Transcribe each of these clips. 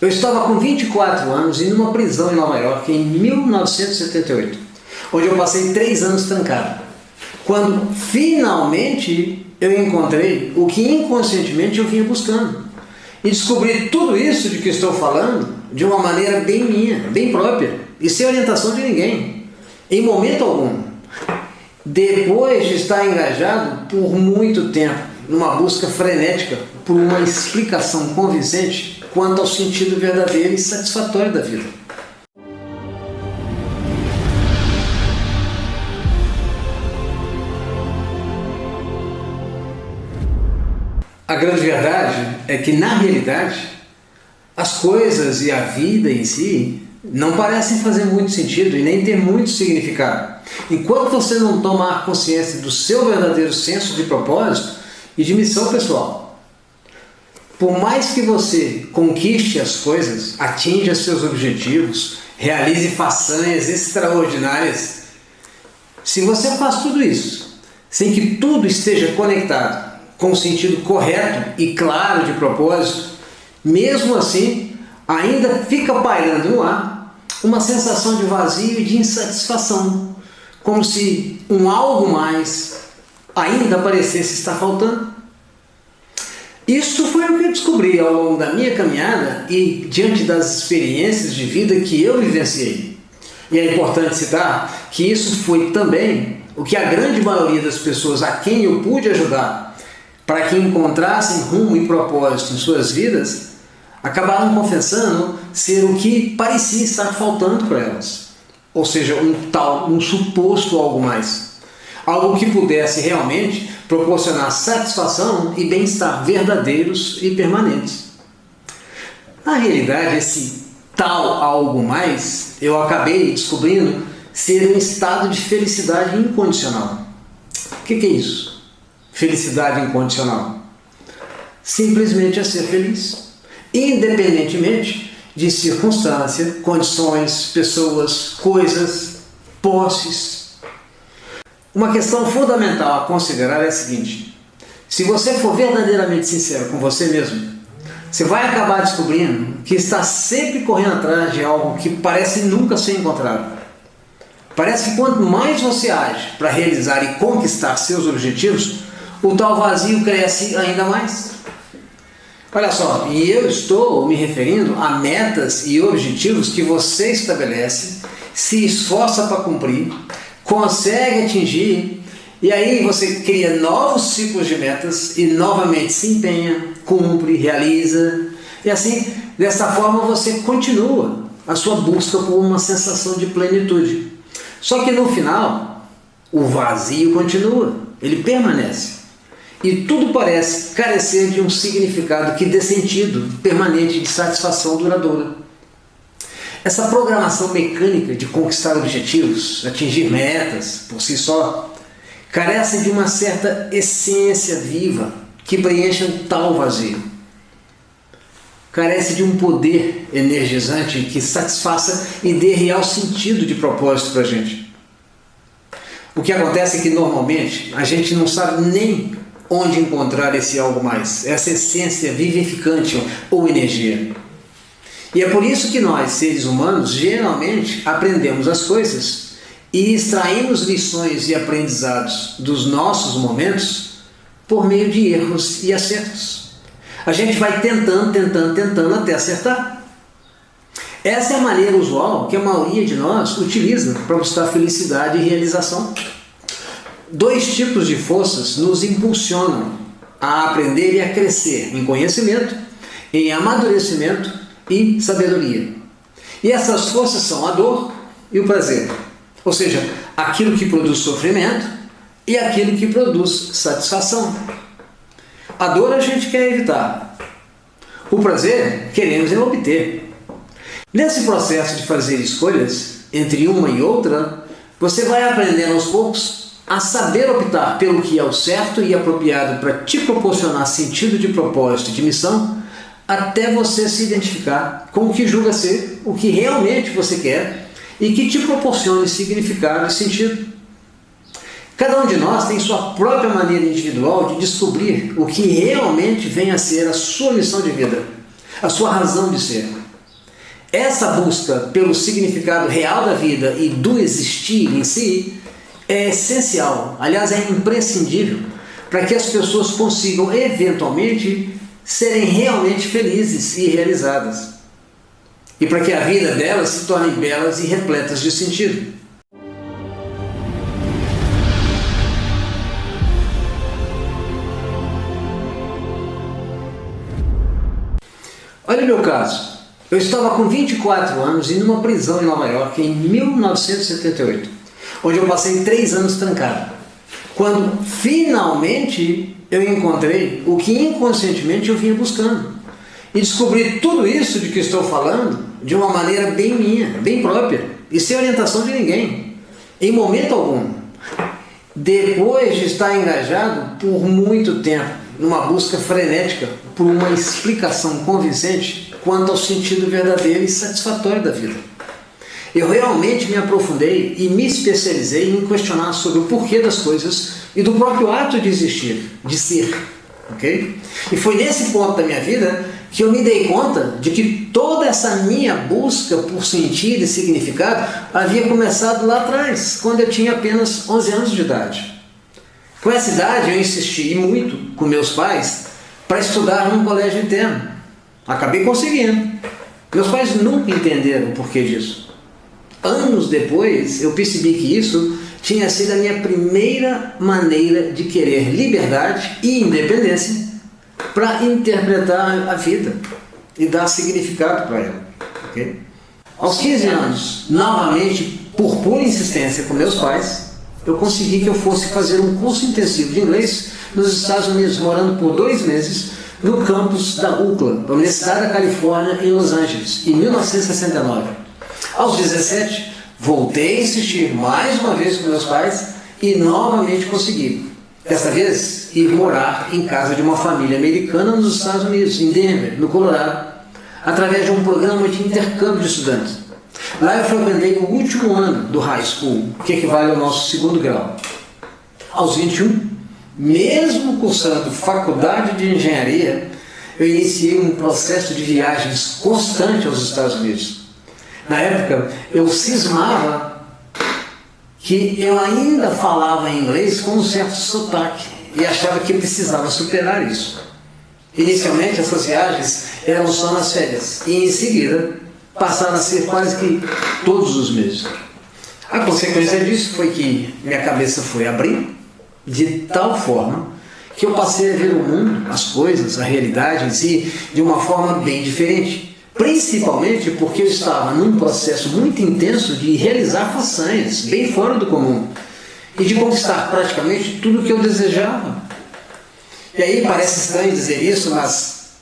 Eu estava com 24 anos e numa prisão em Nova York em 1978, onde eu passei 3 anos trancado, quando finalmente eu encontrei o que inconscientemente eu vinha buscando. E descobri tudo isso de que estou falando de uma maneira bem minha, bem própria, e sem orientação de ninguém, em momento algum. Depois de estar engajado por muito tempo numa busca frenética por uma explicação convincente quanto ao sentido verdadeiro e satisfatório da vida. A grande verdade é que, na realidade, as coisas e a vida em si não parecem fazer muito sentido e nem ter muito significado, enquanto você não tomar consciência do seu verdadeiro senso de propósito e de missão pessoal. Por mais que você conquiste as coisas, atinja seus objetivos, realize façanhas extraordinárias, se você faz tudo isso sem que tudo esteja conectado com o sentido correto e claro de propósito, mesmo assim, ainda fica pairando no ar uma sensação de vazio e de insatisfação, como se um algo mais ainda parecesse estar faltando. Isso foi o que eu descobri ao longo da minha caminhada e diante das experiências de vida que eu vivenciei. E é importante citar que isso foi também o que a grande maioria das pessoas a quem eu pude ajudar para que encontrassem rumo e propósito em suas vidas, acabaram confessando ser o que parecia estar faltando para elas. Ou seja, um suposto algo mais. Algo que pudesse realmente proporcionar satisfação e bem-estar verdadeiros e permanentes. Na realidade, esse tal algo mais, eu acabei descobrindo ser um estado de felicidade incondicional. O que é isso? Felicidade incondicional. Simplesmente é ser feliz, independentemente de circunstância, condições, pessoas, coisas, posses. Uma questão fundamental a considerar é a seguinte: se você for verdadeiramente sincero com você mesmo, você vai acabar descobrindo que está sempre correndo atrás de algo que parece nunca ser encontrado. Parece que quanto mais você age para realizar e conquistar seus objetivos, o tal vazio cresce ainda mais. Olha só, e eu estou me referindo a metas e objetivos que você estabelece, se esforça para cumprir, consegue atingir, e aí você cria novos ciclos de metas e novamente se empenha, cumpre, realiza, e assim, dessa forma você continua a sua busca por uma sensação de plenitude. Só que no final, o vazio continua, ele permanece. E tudo parece carecer de um significado que dê sentido permanente de satisfação duradoura. Essa programação mecânica de conquistar objetivos, atingir metas por si só, carece de uma certa essência viva que preencha um tal vazio. Carece de um poder energizante que satisfaça e dê real sentido de propósito para a gente. O que acontece é que normalmente a gente não sabe nem onde encontrar esse algo mais, essa essência vivificante ou energia. E é por isso que nós, seres humanos, geralmente aprendemos as coisas e extraímos lições e aprendizados dos nossos momentos por meio de erros e acertos. A gente vai tentando até acertar. Essa é a maneira usual que a maioria de nós utiliza para buscar felicidade e realização. 2 tipos de forças nos impulsionam a aprender e a crescer em conhecimento, em amadurecimento e sabedoria. E essas forças são a dor e o prazer, ou seja, aquilo que produz sofrimento e aquilo que produz satisfação. A dor a gente quer evitar, o prazer queremos obter. Nesse processo de fazer escolhas entre uma e outra, você vai aprendendo aos poucos a saber optar pelo que é o certo e apropriado para te proporcionar sentido de propósito e de missão, até você se identificar com o que julga ser o que realmente você quer e que te proporcione significado e sentido. Cada um de nós tem sua própria maneira individual de descobrir o que realmente vem a ser a sua missão de vida, a sua razão de ser. Essa busca pelo significado real da vida e do existir em si é essencial, aliás, é imprescindível para que as pessoas consigam eventualmente serem realmente felizes e realizadas. E para que a vida delas se torne belas e repletas de sentido. Olha o meu caso. Eu estava com 24 anos e numa prisão em Nova York em 1978, onde eu passei 3 anos trancado. Quando finalmente eu encontrei o que inconscientemente eu vinha buscando. E descobri tudo isso de que estou falando de uma maneira bem minha, bem própria, e sem orientação de ninguém, em momento algum. Depois de estar engajado por muito tempo numa busca frenética por uma explicação convincente quanto ao sentido verdadeiro e satisfatório da vida. Eu realmente me aprofundei e me especializei em questionar sobre o porquê das coisas e do próprio ato de existir, de ser. Okay? E foi nesse ponto da minha vida que eu me dei conta de que toda essa minha busca por sentido e significado havia começado lá atrás, quando eu tinha apenas 11 anos de idade. Com essa idade eu insisti e muito com meus pais para estudar num colégio interno. Acabei conseguindo. Meus pais nunca entenderam o porquê disso. Anos depois eu percebi que isso tinha sido a minha primeira maneira de querer liberdade e independência para interpretar a vida e dar significado para ela. Okay? Aos 15 anos, novamente, por pura insistência com meus pais, eu consegui que eu fosse fazer um curso intensivo de inglês nos Estados Unidos, morando por 2 meses no campus da UCLA, da Universidade da Califórnia, em Los Angeles, em 1969. Aos 17, voltei a insistir mais uma vez com meus pais e novamente consegui. Desta vez, ir morar em casa de uma família americana nos Estados Unidos, em Denver, no Colorado, através de um programa de intercâmbio de estudantes. Lá eu frequentei o último ano do high school, que equivale ao nosso 2º grau. Aos 21, mesmo cursando faculdade de engenharia, eu iniciei um processo de viagens constante aos Estados Unidos. Na época, eu cismava que eu ainda falava inglês com um certo sotaque e achava que eu precisava superar isso. Inicialmente, essas viagens eram só nas férias e, em seguida, passaram a ser quase que todos os meses. A consequência disso foi que minha cabeça foi abrir de tal forma que eu passei a ver o mundo, as coisas, a realidade em si, de uma forma bem diferente. Principalmente porque eu estava num processo muito intenso de realizar façanhas, bem fora do comum, e de conquistar praticamente tudo o que eu desejava. E aí parece estranho dizer isso, mas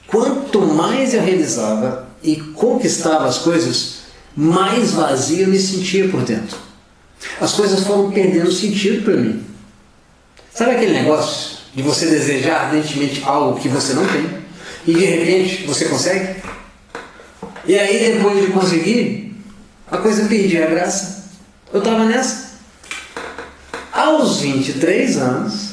quanto mais eu realizava e conquistava as coisas, mais vazio eu me sentia por dentro. As coisas foram perdendo sentido para mim. Sabe aquele negócio de você desejar ardentemente algo que você não tem e de repente você consegue? E aí depois de conseguir, a coisa perdia a graça. Eu estava nessa. Aos 23 anos,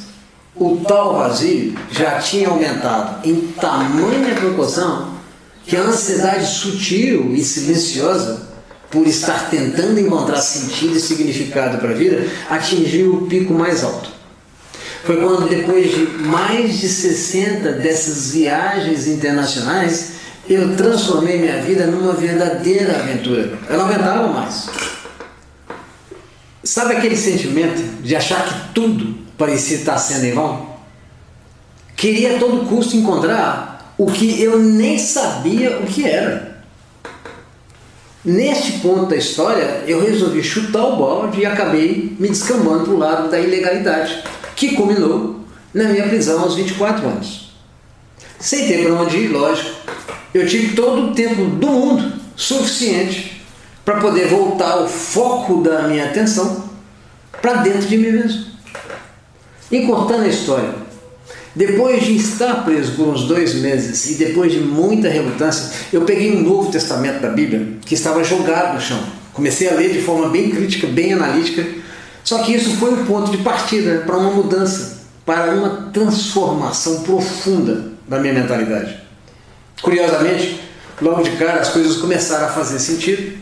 o tal vazio já tinha aumentado em tamanha proporção que a ansiedade sutil e silenciosa por estar tentando encontrar sentido e significado para a vida atingiu o pico mais alto. Foi quando, depois de mais de 60 dessas viagens internacionais, eu transformei minha vida numa verdadeira aventura. Eu não aguentava mais. Sabe aquele sentimento de achar que tudo parecia estar sendo em vão? Queria a todo custo encontrar o que eu nem sabia o que era. Neste ponto da história, eu resolvi chutar o balde e acabei me descambando para o lado da ilegalidade, que culminou na minha prisão aos 24 anos. Sem ter para onde ir, lógico, eu tive todo o tempo do mundo suficiente para poder voltar o foco da minha atenção para dentro de mim mesmo. Encurtando a história, depois de estar preso por uns 2 meses e depois de muita relutância, eu peguei um Novo Testamento da Bíblia que estava jogado no chão. Comecei a ler de forma bem crítica, bem analítica, só que isso foi um ponto de partida para uma mudança, para uma transformação profunda da minha mentalidade. Curiosamente, logo de cara as coisas começaram a fazer sentido.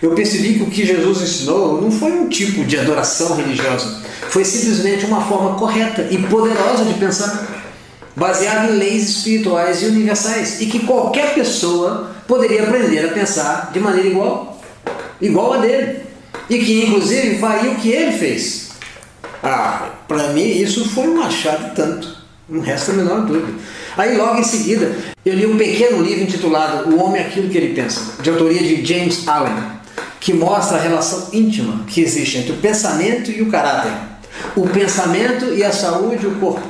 Eu percebi que o que Jesus ensinou não foi um tipo de adoração religiosa, foi simplesmente uma forma correta e poderosa de pensar, baseada em leis espirituais e universais, e que qualquer pessoa poderia aprender a pensar de maneira igual a dele, e que inclusive faria o que ele fez. Para mim isso foi um achado tanto, não resta a menor dúvida. Aí logo em seguida eu li um pequeno livro intitulado O Homem é Aquilo que Ele Pensa, de autoria de James Allen, que mostra a relação íntima que existe entre o pensamento e o caráter, o pensamento e a saúde e o corpo,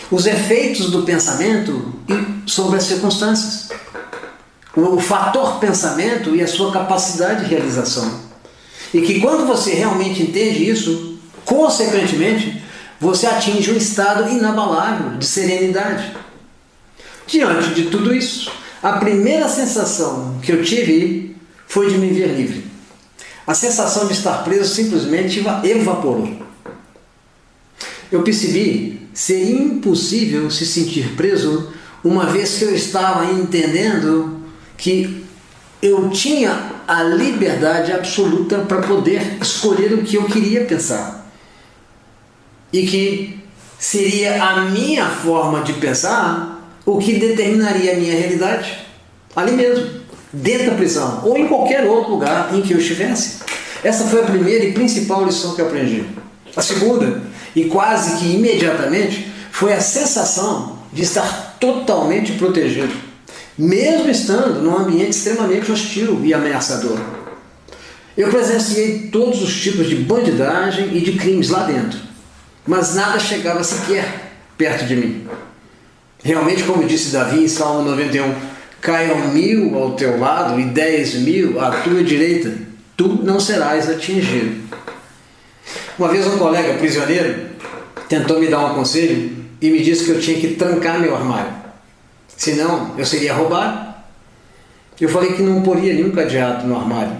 os efeitos do pensamento sobre as circunstâncias, o fator pensamento e a sua capacidade de realização. E que quando você realmente entende isso, consequentemente, você atinge um estado inabalável de serenidade. Diante de tudo isso, a primeira sensação que eu tive foi de me ver livre. A sensação de estar preso simplesmente evaporou. Eu percebi ser impossível se sentir preso, uma vez que eu estava entendendo que eu tinha a liberdade absoluta para poder escolher o que eu queria pensar. E que seria a minha forma de pensar o que determinaria a minha realidade, ali mesmo, dentro da prisão, ou em qualquer outro lugar em que eu estivesse. Essa foi a primeira e principal lição que eu aprendi. A segunda, e quase que imediatamente, foi a sensação de estar totalmente protegido, mesmo estando num ambiente extremamente hostil e ameaçador. Eu presenciei todos os tipos de bandidagem e de crimes lá dentro, mas nada chegava sequer perto de mim. Realmente, como disse Davi em Salmo 91, caiam 1000 ao teu lado e 10.000 à tua direita, tu não serás atingido. Uma vez um colega prisioneiro tentou me dar um conselho e me disse que eu tinha que trancar meu armário, senão eu seria roubado. Eu falei que não poria nenhum cadeado no armário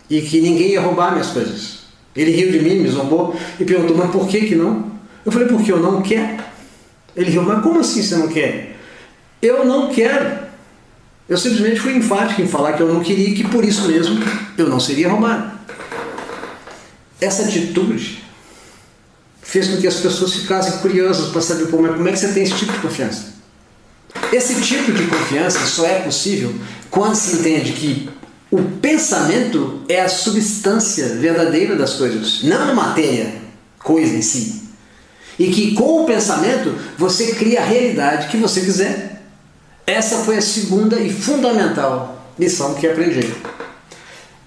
e que ninguém ia roubar minhas coisas. Ele riu de mim, me zombou e perguntou, mas por que não? Eu falei, porque eu não quero. Ele riu, mas como assim você não quer? Eu não quero. Eu simplesmente fui enfático em falar que eu não queria e que por isso mesmo eu não seria roubado. Essa atitude fez com que as pessoas ficassem curiosas para saber como é que você tem esse tipo de confiança. Esse tipo de confiança só é possível quando se entende que o pensamento é a substância verdadeira das coisas, não a matéria, coisa em si. E que com o pensamento você cria a realidade que você quiser. Essa foi a segunda e fundamental lição que aprendi.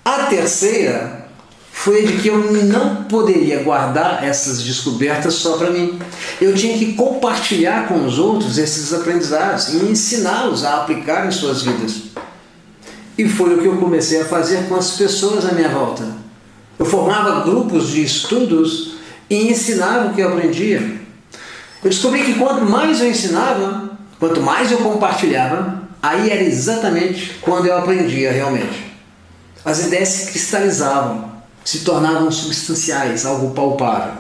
A terceira foi de que eu não poderia guardar essas descobertas só para mim. Eu tinha que compartilhar com os outros esses aprendizados e ensiná-los a aplicar em suas vidas. E foi o que eu comecei a fazer com as pessoas à minha volta. Eu formava grupos de estudos e ensinava o que eu aprendia. Eu descobri que quanto mais eu ensinava, quanto mais eu compartilhava, aí era exatamente quando eu aprendia realmente. As ideias se cristalizavam, se tornavam substanciais, algo palpável.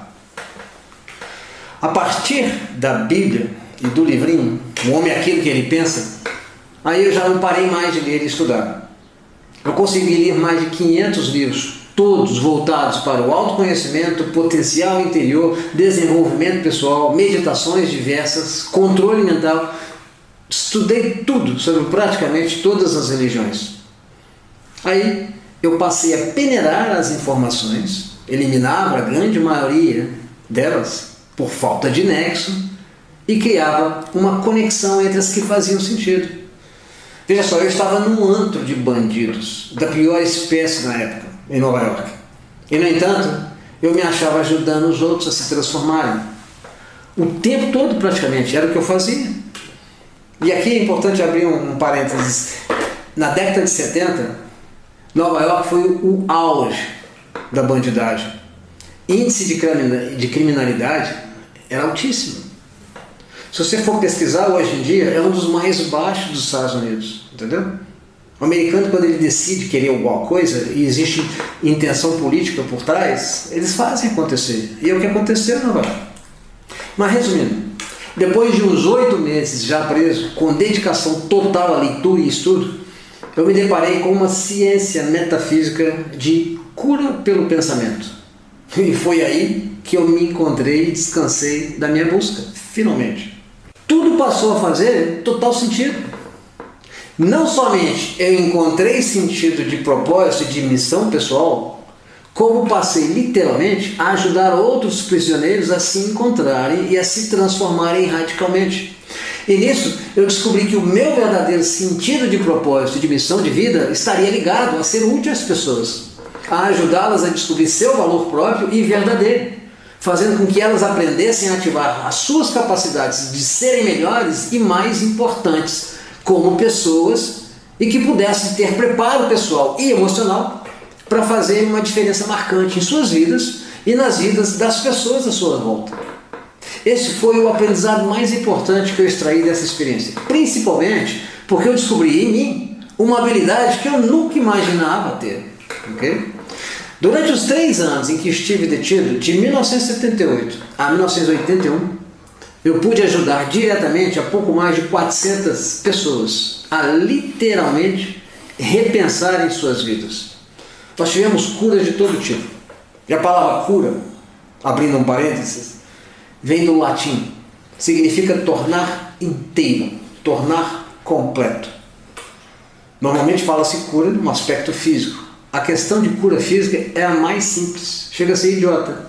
A partir da Bíblia e do livrinho, O Homem é Aquilo que Ele Pensa, aí eu já não parei mais de ler e estudar. Eu consegui ler mais de 500 livros, todos voltados para o autoconhecimento, potencial interior, desenvolvimento pessoal, meditações diversas, controle mental. Estudei tudo sobre praticamente todas as religiões. Aí eu passei a peneirar as informações, eliminava a grande maioria delas por falta de nexo e criava uma conexão entre as que faziam sentido. Veja só, eu estava num antro de bandidos, da pior espécie na época, em Nova York. E, no entanto, eu me achava ajudando os outros a se transformarem. O tempo todo, praticamente, era o que eu fazia. E aqui é importante abrir um parênteses. Na década de 70, Nova York foi o auge da bandidagem. Índice de criminalidade era altíssimo. Se você for pesquisar hoje em dia, é um dos mais baixos dos Estados Unidos, entendeu? O americano, quando ele decide querer alguma coisa e existe intenção política por trás, eles fazem acontecer. E é o que aconteceu em Nova York. Mas resumindo, depois de uns 8 meses já preso, com dedicação total à leitura e estudo, eu me deparei com uma ciência metafísica de cura pelo pensamento. E foi aí que eu me encontrei e descansei da minha busca, finalmente. Tudo passou a fazer total sentido. Não somente eu encontrei sentido de propósito e de missão pessoal, como passei literalmente a ajudar outros prisioneiros a se encontrarem e a se transformarem radicalmente. E nisso eu descobri que o meu verdadeiro sentido de propósito e de missão de vida estaria ligado a ser útil às pessoas, a ajudá-las a descobrir seu valor próprio e verdadeiro, fazendo com que elas aprendessem a ativar as suas capacidades de serem melhores e mais importantes como pessoas e que pudessem ter preparo pessoal e emocional para fazer uma diferença marcante em suas vidas e nas vidas das pessoas à sua volta. Esse foi o aprendizado mais importante que eu extraí dessa experiência, principalmente porque eu descobri em mim uma habilidade que eu nunca imaginava ter. Okay? Durante os 3 anos em que estive detido, de 1978 a 1981, eu pude ajudar diretamente a pouco mais de 400 pessoas a literalmente repensarem suas vidas. Nós tivemos curas de todo tipo. E a palavra cura, abrindo um parênteses, vem do latim. Significa tornar inteiro, tornar completo. Normalmente fala-se cura no aspecto físico. A questão de cura física é a mais simples. Chega a ser idiota.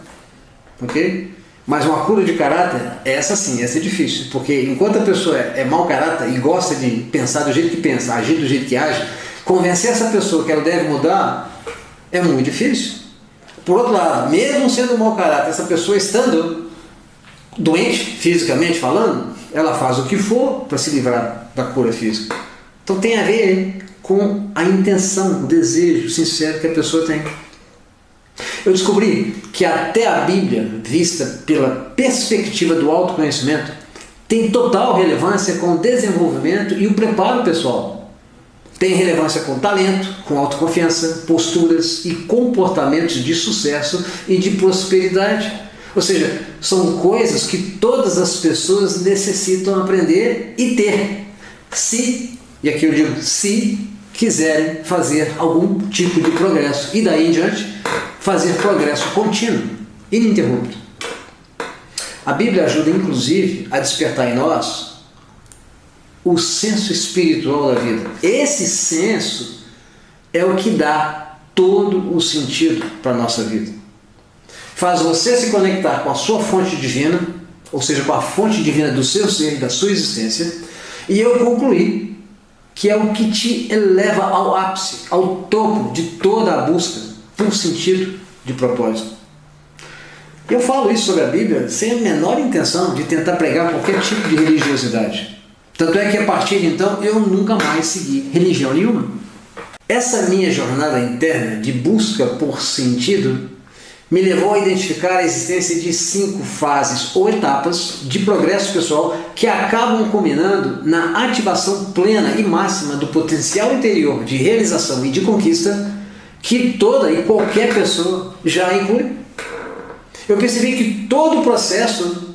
Ok? Mas uma cura de caráter, essa sim, essa é difícil. Porque enquanto a pessoa é mau caráter e gosta de pensar do jeito que pensa, agir do jeito que age, convencer essa pessoa que ela deve mudar é muito difícil. Por outro lado, mesmo sendo mau caráter, essa pessoa estando doente, fisicamente falando, ela faz o que for para se livrar da cura física. Então tem a ver com a intenção, o desejo sincero que a pessoa tem. Eu descobri que até a Bíblia, vista pela perspectiva do autoconhecimento, tem total relevância com o desenvolvimento e o preparo pessoal. Tem relevância com talento, com autoconfiança, posturas e comportamentos de sucesso e de prosperidade. Ou seja, são coisas que todas as pessoas necessitam aprender e ter, se, e aqui eu digo se, quiserem fazer algum tipo de progresso. E daí em diante, fazer progresso contínuo, ininterrupto. A Bíblia ajuda inclusive a despertar em nós o senso espiritual da vida. Esse senso é o que dá todo o sentido para a nossa vida. Faz você se conectar com a sua fonte divina, ou seja, com a fonte divina do seu ser e da sua existência, e eu concluí que é o que te eleva ao ápice, ao topo de toda a busca por sentido de propósito. Eu falo isso sobre a Bíblia sem a menor intenção de tentar pregar qualquer tipo de religiosidade. Tanto é que a partir de então eu nunca mais segui religião nenhuma. Essa minha jornada interna de busca por sentido me levou a identificar a existência de 5 fases ou etapas de progresso pessoal que acabam culminando na ativação plena e máxima do potencial interior de realização e de conquista que toda e qualquer pessoa já inclui. Eu percebi que todo o processo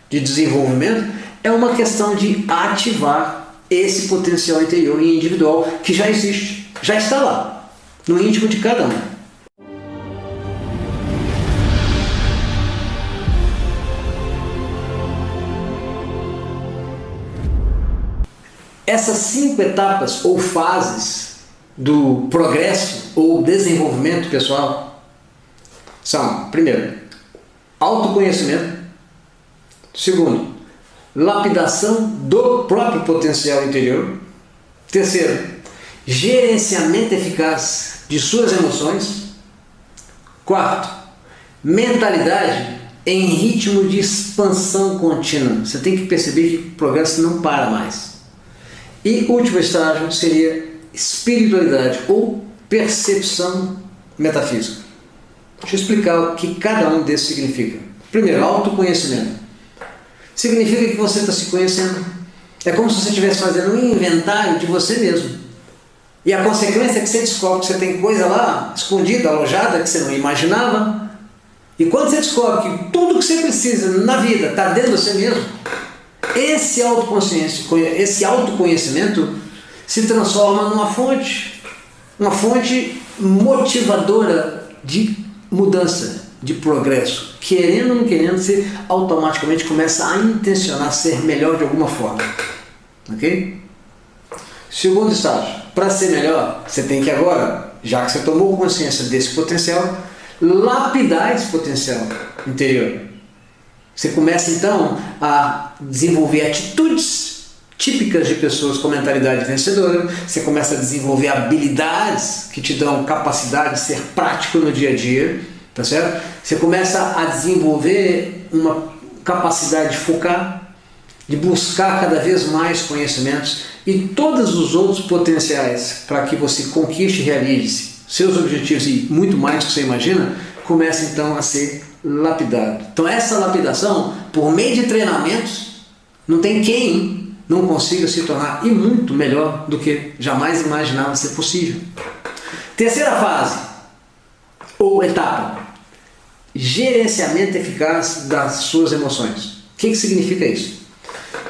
de desenvolvimento é uma questão de ativar esse potencial interior e individual que já existe, já está lá, no íntimo de cada um. Essas 5 etapas ou fases do progresso ou desenvolvimento pessoal são, primeiro, autoconhecimento. Segundo, lapidação do próprio potencial interior. Terceiro, gerenciamento eficaz de suas emoções. Quarto, mentalidade em ritmo de expansão contínua. Você tem que perceber que o progresso não para mais. E o último estágio seria espiritualidade ou percepção metafísica. Deixa eu explicar o que cada um desses significa. Primeiro, autoconhecimento. Significa que você está se conhecendo. É como se você estivesse fazendo um inventário de você mesmo. E a consequência é que você descobre que você tem coisa lá escondida, alojada, que você não imaginava. E quando você descobre que tudo que você precisa na vida está dentro de você mesmo, esse autoconhecimento se transforma numa fonte motivadora de mudança, de progresso. Querendo ou não querendo, você automaticamente começa a intencionar ser melhor de alguma forma. Ok? Segundo estágio, para ser melhor, você tem que agora, já que você tomou consciência desse potencial, lapidar esse potencial interior. Você começa então a desenvolver atitudes típicas de pessoas com mentalidade vencedora, você começa a desenvolver habilidades que te dão capacidade de ser prático no dia a dia, tá certo? Você começa a desenvolver uma capacidade de focar, de buscar cada vez mais conhecimentos e todos os outros potenciais para que você conquiste e realize seus objetivos e muito mais do que você imagina, começa então a ser lapidado. Então essa lapidação, por meio de treinamentos, não tem quem não consiga se tornar e muito melhor do que jamais imaginava ser possível. Terceira fase, ou etapa, gerenciamento eficaz das suas emoções. O que significa isso?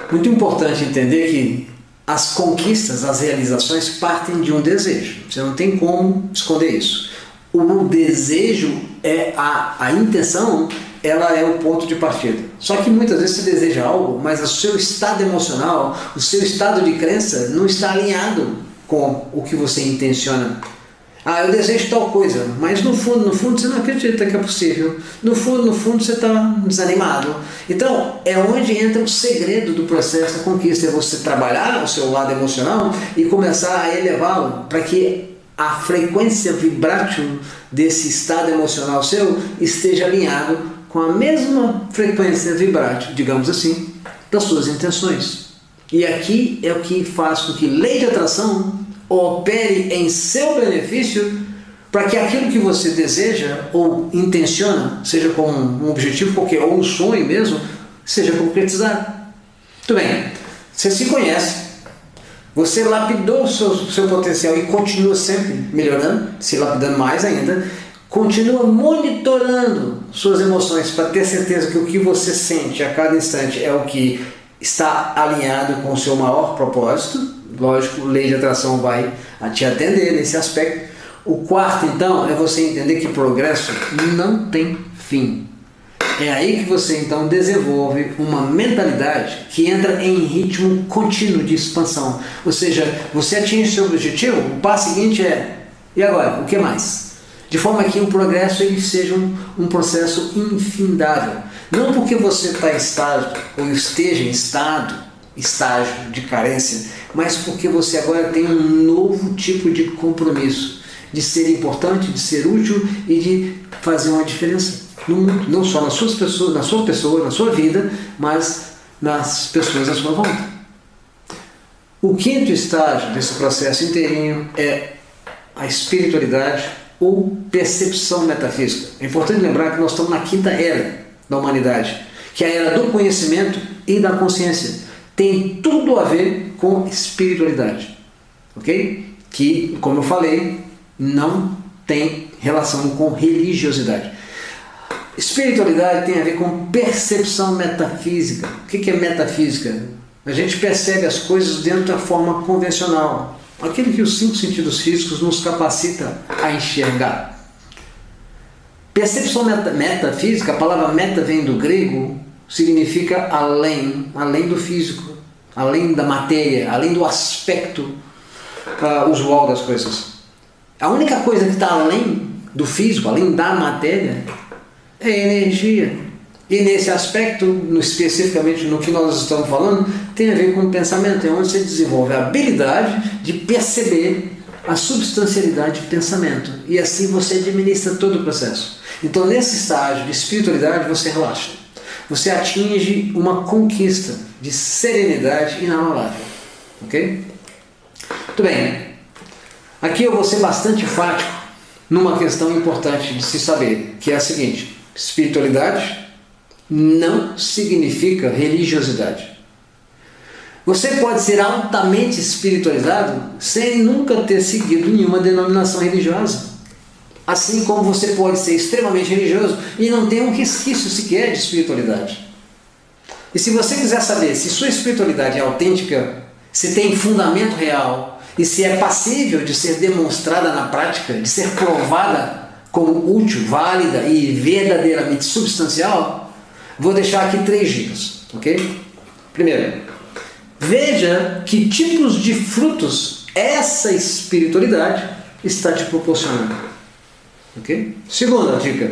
Muito importante entender que as conquistas, as realizações partem de um desejo. Você não tem como esconder isso. O desejo é a intenção, ela é o ponto de partida. Só que muitas vezes você deseja algo, mas o seu estado emocional, o seu estado de crença não está alinhado com o que você intenciona. Ah, eu desejo tal coisa, mas no fundo você não acredita que é possível. No fundo você está desanimado. Então, é onde entra o segredo do processo da conquista. É você trabalhar o seu lado emocional e começar a elevá-lo para que a frequência vibrátil desse estado emocional seu esteja alinhado com a mesma frequência vibrátil, digamos assim, das suas intenções. E aqui é o que faz com que lei de atração opere em seu benefício para que aquilo que você deseja ou intenciona, seja com um objetivo qualquer ou um sonho mesmo, seja concretizado. Muito bem, você se conhece, você lapidou o seu potencial e continua sempre melhorando, se lapidando mais ainda, continua monitorando suas emoções para ter certeza que o que você sente a cada instante é o que está alinhado com o seu maior propósito. Lógico, lei de atração vai te atender nesse aspecto. O quarto, então, é você entender que progresso não tem fim. É aí que você, então, desenvolve uma mentalidade que entra em ritmo contínuo de expansão. Ou seja, você atinge seu objetivo, o passo seguinte é, e agora, o que mais? De forma que o progresso ele seja um processo infindável. Não porque você está em estágio, ou esteja em estágio de carência, mas porque você agora tem um novo tipo de compromisso, de ser importante, de ser útil e de fazer uma diferença no mundo, não só nas suas pessoas, na sua pessoa, na sua vida, mas nas pessoas à sua volta. O quinto estágio desse processo inteirinho é a espiritualidade ou percepção metafísica. É importante lembrar que nós estamos na quinta era da humanidade, que é a era do conhecimento e da consciência. Tem tudo a ver com espiritualidade, ok? Que, como eu falei, não tem relação com religiosidade. Espiritualidade tem a ver com percepção metafísica. O que é metafísica? A gente percebe as coisas dentro da forma convencional, aquilo que os 5 sentidos físicos nos capacita a enxergar. Percepção metafísica, a palavra meta vem do grego, significa além do físico, além da matéria, além do aspecto usual das coisas. A única coisa que está além do físico, além da matéria, é a energia. E nesse aspecto, especificamente no que nós estamos falando, tem a ver com o pensamento, é onde você desenvolve a habilidade de perceber a substancialidade de pensamento. E assim você administra todo o processo. Então, nesse estágio de espiritualidade, você relaxa. Você atinge uma conquista de serenidade inabalável. Ok? Muito bem. Aqui eu vou ser bastante enfático numa questão importante de se saber, que é a seguinte: espiritualidade não significa religiosidade. Você pode ser altamente espiritualizado sem nunca ter seguido nenhuma denominação religiosa. Assim como você pode ser extremamente religioso e não ter um resquício sequer de espiritualidade. E se você quiser saber se sua espiritualidade é autêntica, se tem fundamento real, e se é passível de ser demonstrada na prática, de ser provada como útil, válida e verdadeiramente substancial, vou deixar aqui 3 dicas, ok? Primeiro, veja que tipos de frutos essa espiritualidade está te proporcionando, ok? Segunda dica,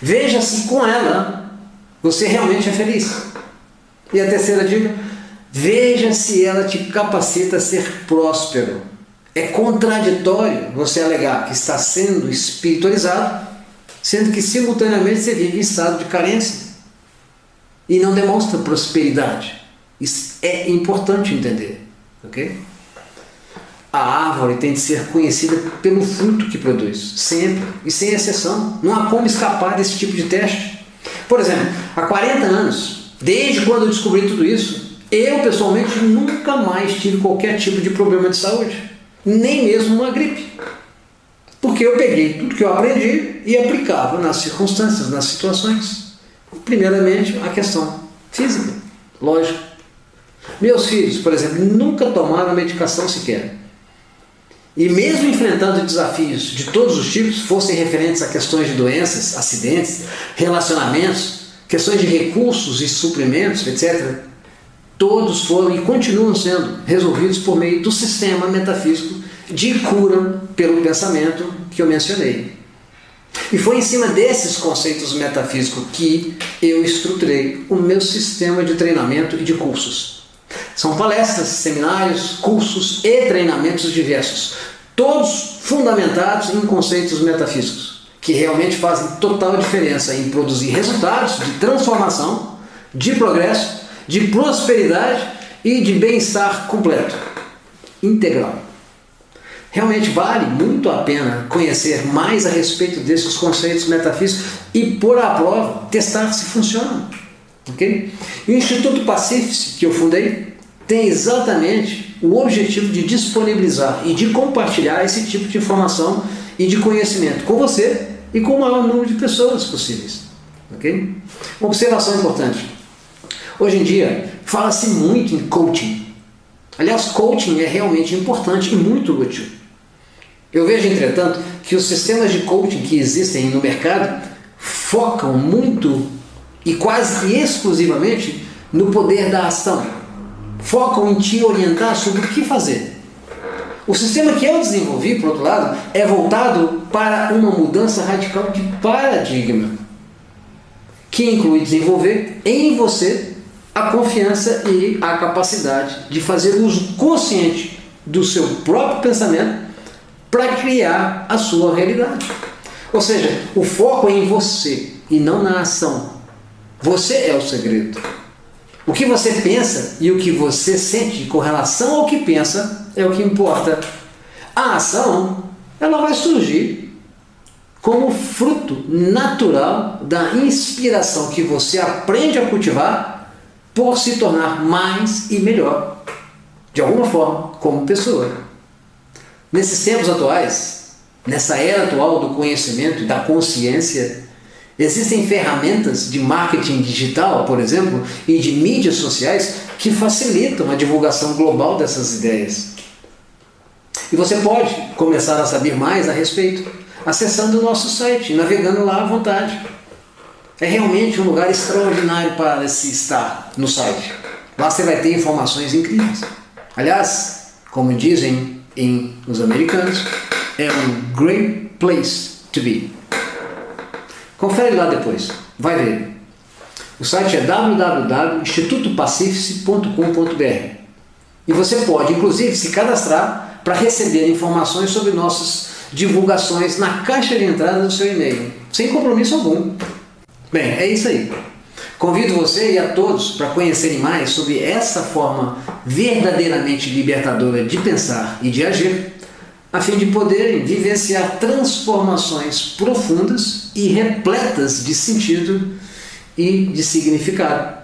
veja se com ela você realmente é feliz. E a terceira dica, veja se ela te capacita a ser próspero. É contraditório você alegar que está sendo espiritualizado, sendo que simultaneamente você vive em estado de carência e não demonstra prosperidade. Isso é importante entender, ok? A árvore tem de ser conhecida pelo fruto que produz, sempre e sem exceção. Não há como escapar desse tipo de teste. Por exemplo, há 40 anos, desde quando eu descobri tudo isso, eu pessoalmente nunca mais tive qualquer tipo de problema de saúde, nem mesmo uma gripe, porque eu peguei tudo que eu aprendi e aplicava nas circunstâncias, nas situações. Primeiramente, a questão física, lógico. Meus filhos, por exemplo, nunca tomaram medicação sequer. E mesmo enfrentando desafios de todos os tipos, fossem referentes a questões de doenças, acidentes, relacionamentos, questões de recursos e suprimentos, etc., todos foram e continuam sendo resolvidos por meio do sistema metafísico de cura pelo pensamento que eu mencionei. E foi em cima desses conceitos metafísicos que eu estruturei o meu sistema de treinamento e de cursos. São palestras, seminários, cursos e treinamentos diversos, todos fundamentados em conceitos metafísicos, que realmente fazem total diferença em produzir resultados de transformação, de progresso, de prosperidade e de bem-estar completo, integral. Realmente vale muito a pena conhecer mais a respeito desses conceitos metafísicos e pôr à prova, testar se funcionam. Okay? E o Instituto Pacífice, que eu fundei, tem exatamente o objetivo de disponibilizar e de compartilhar esse tipo de informação e de conhecimento com você e com o maior número de pessoas possíveis. Okay? Uma observação importante. Hoje em dia, fala-se muito em coaching. Aliás, coaching é realmente importante e muito útil. Eu vejo, entretanto, que os sistemas de coaching que existem no mercado focam muito e quase que exclusivamente no poder da ação. Focam em te orientar sobre o que fazer. O sistema que eu desenvolvi, por outro lado, é voltado para uma mudança radical de paradigma, que inclui desenvolver em você a confiança e a capacidade de fazer uso consciente do seu próprio pensamento para criar a sua realidade. Ou seja, o foco é em você e não na ação. Você é o segredo. O que você pensa e o que você sente com relação ao que pensa é o que importa. A ação, ela vai surgir como fruto natural da inspiração que você aprende a cultivar por se tornar mais e melhor, de alguma forma, como pessoa. Nesses tempos atuais, nessa era atual do conhecimento e da consciência, existem ferramentas de marketing digital, por exemplo, e de mídias sociais que facilitam a divulgação global dessas ideias. E você pode começar a saber mais a respeito acessando o nosso site, navegando lá à vontade. É realmente um lugar extraordinário para se estar no site. Lá você vai ter informações incríveis. Aliás, como dizem os americanos, é um great place to be. Confere lá depois, vai ver. O site é www.institutopacifice.com.br e você pode, inclusive, se cadastrar para receber informações sobre nossas divulgações na caixa de entrada do seu e-mail, sem compromisso algum. Bem, é isso aí. Convido você e a todos para conhecerem mais sobre essa forma verdadeiramente libertadora de pensar e de agir, a fim de poderem vivenciar transformações profundas e repletas de sentido e de significado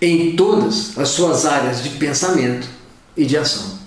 em todas as suas áreas de pensamento e de ação.